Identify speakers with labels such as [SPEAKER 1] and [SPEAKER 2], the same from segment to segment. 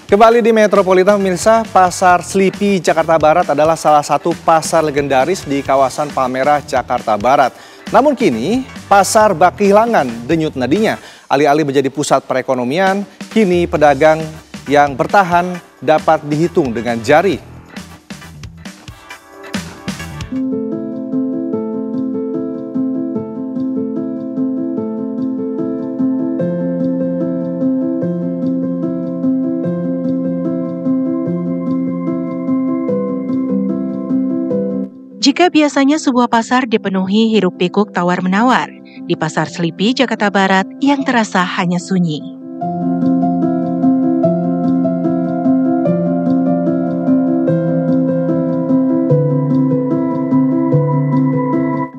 [SPEAKER 1] Kembali di Metropolitan pemirsa, Pasar Selipi Jakarta Barat adalah salah satu pasar legendaris di kawasan Palmerah, Jakarta Barat. Namun kini, pasar bak kehilangan denyut nadinya. Alih-alih menjadi pusat perekonomian, kini pedagang yang bertahan dapat dihitung dengan jari.
[SPEAKER 2] Jika biasanya sebuah pasar dipenuhi hiruk-pikuk tawar-menawar, di Pasar Selipi Jakarta Barat yang terasa hanya sunyi.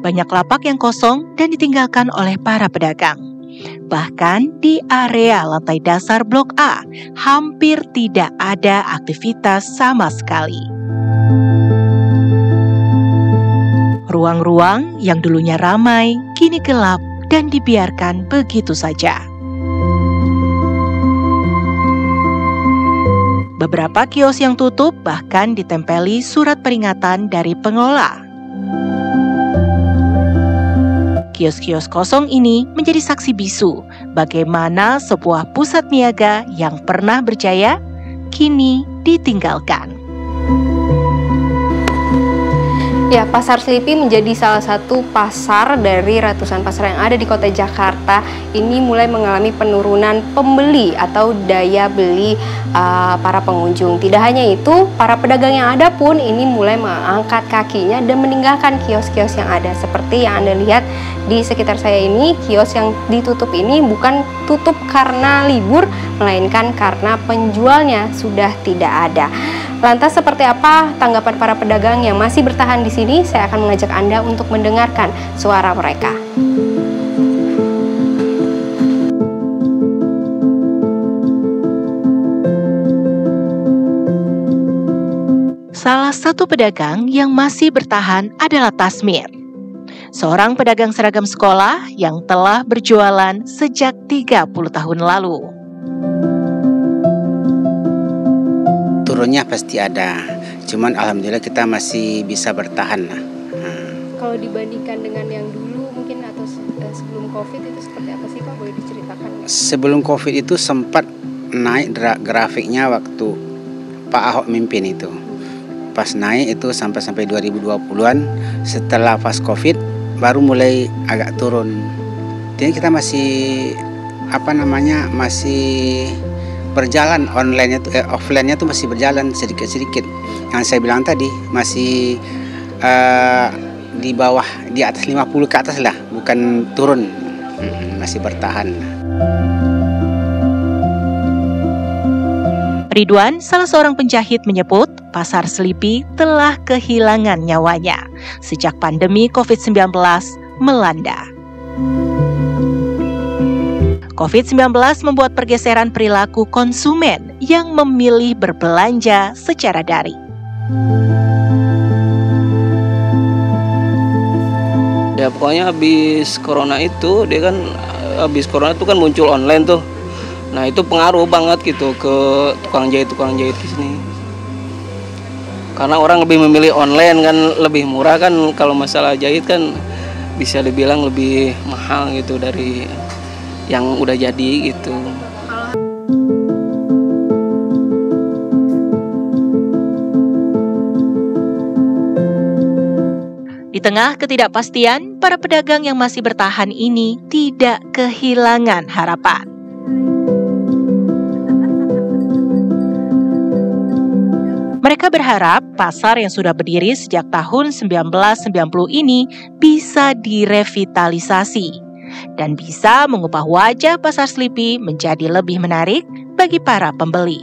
[SPEAKER 2] Banyak lapak yang kosong dan ditinggalkan oleh para pedagang. Bahkan di area lantai dasar Blok A, hampir tidak ada aktivitas sama sekali. Ruang-ruang yang dulunya ramai, kini gelap dan dibiarkan begitu saja. Beberapa kios yang tutup bahkan ditempeli surat peringatan dari pengelola. Kios-kios kosong ini menjadi saksi bisu bagaimana sebuah pusat niaga yang pernah berjaya kini ditinggalkan.
[SPEAKER 3] Ya, Pasar Selipi menjadi salah satu pasar dari ratusan pasar yang ada di kota Jakarta. Ini mulai mengalami penurunan pembeli atau daya beli para pengunjung. Tidak hanya itu, para pedagang yang ada pun ini mulai mengangkat kakinya dan meninggalkan kios-kios yang ada. Seperti yang Anda lihat di sekitar saya ini, kios yang ditutup ini bukan tutup karena libur, melainkan karena penjualnya sudah tidak ada. Lantas seperti apa tanggapan para pedagang yang masih bertahan di sini? Saya akan mengajak Anda untuk mendengarkan suara mereka.
[SPEAKER 2] Salah satu pedagang yang masih bertahan adalah Tasmir. Seorang pedagang seragam sekolah yang telah berjualan sejak 30 tahun lalu.
[SPEAKER 4] Turunnya pasti ada, cuman alhamdulillah kita masih bisa bertahan lah.
[SPEAKER 3] Kalau dibandingkan dengan yang dulu mungkin atau sebelum COVID itu seperti apa sih Pak? Boleh diceritakan?
[SPEAKER 4] Sebelum COVID itu sempat naik grafiknya waktu Pak Ahok mimpin itu. Pas naik itu sampai 2020-an, setelah pas COVID baru mulai agak turun. Jadi kita masih masih berjalan, offline-nya tuh masih berjalan sedikit-sedikit. Yang saya bilang tadi masih di bawah, di atas 50 ke atas lah, bukan turun, masih bertahan.
[SPEAKER 2] Ridwan, salah seorang penjahit, menyebut Pasar Selipi telah kehilangan nyawanya sejak pandemi COVID-19 melanda. COVID-19 membuat pergeseran perilaku konsumen yang memilih berbelanja secara daring.
[SPEAKER 5] Ya pokoknya habis corona itu kan muncul online tuh. Nah itu pengaruh banget gitu ke tukang jahit di sini. Karena orang lebih memilih online kan, lebih murah kan. Kalau masalah jahit kan bisa dibilang lebih mahal gitu dari yang udah jadi gitu.
[SPEAKER 2] Di tengah ketidakpastian, para pedagang yang masih bertahan ini tidak kehilangan harapan. Mereka berharap pasar yang sudah berdiri sejak tahun 1990 ini bisa direvitalisasi dan bisa mengubah wajah Pasar Selipi menjadi lebih menarik bagi para pembeli.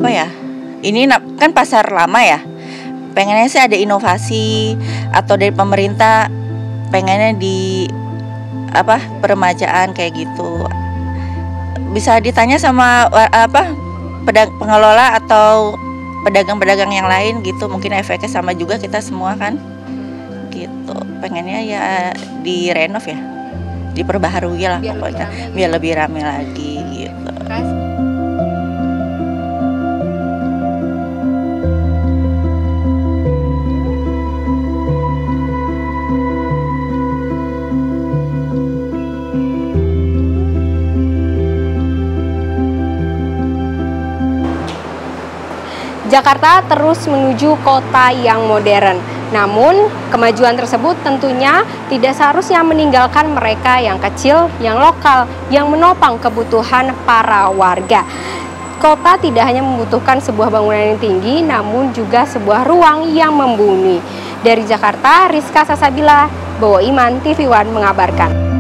[SPEAKER 6] Apa ya? Ini kan pasar lama ya. Pengennya sih ada inovasi atau dari pemerintah, pengennya di peremajaan kayak gitu. Bisa ditanya sama pengelola atau pedagang-pedagang yang lain gitu, mungkin efeknya sama juga kita semua kan gitu. Pengennya ya direnov ya diperbaharui lah
[SPEAKER 3] Biar
[SPEAKER 6] pokoknya,
[SPEAKER 3] lebih rame.
[SPEAKER 6] biar lebih rame lagi gitu.
[SPEAKER 3] Jakarta terus menuju kota yang modern. Namun, kemajuan tersebut tentunya tidak seharusnya meninggalkan mereka yang kecil, yang lokal, yang menopang kebutuhan para warga. Kota tidak hanya membutuhkan sebuah bangunan yang tinggi, namun juga sebuah ruang yang mumpuni. Dari Jakarta, Rizka Sasabila, Bowo Iman, TV One mengabarkan.